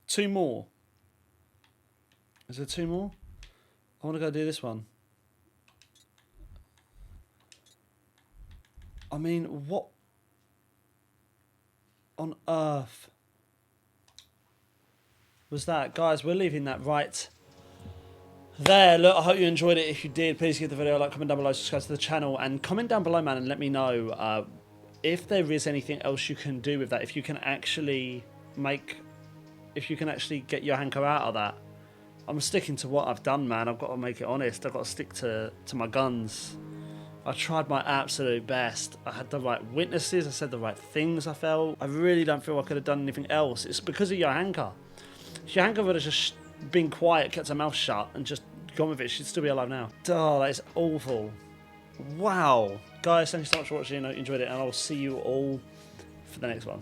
2 more. Is there 2 more? I want to go do this one. I mean, what on earth was that? Guys, we're leaving that right there. Look, I hope you enjoyed it. If you did, please give the video a like, comment down below, subscribe to the channel, and comment down below, man, and let me know if there is anything else you can do with that. If you can actually get Johanka out of that. I'm sticking to what I've done, man. I've got to make it honest. I've got to stick to my guns. I tried my absolute best. I had the right witnesses. I said the right things, I felt. I really don't feel I could have done anything else. It's because of Johanka. If Johanka would have just been quiet, kept her mouth shut, and just gone with it, she'd still be alive now. Oh, that is awful. Wow. Guys, thank you so much for watching. I enjoyed it, and I'll see you all for the next one.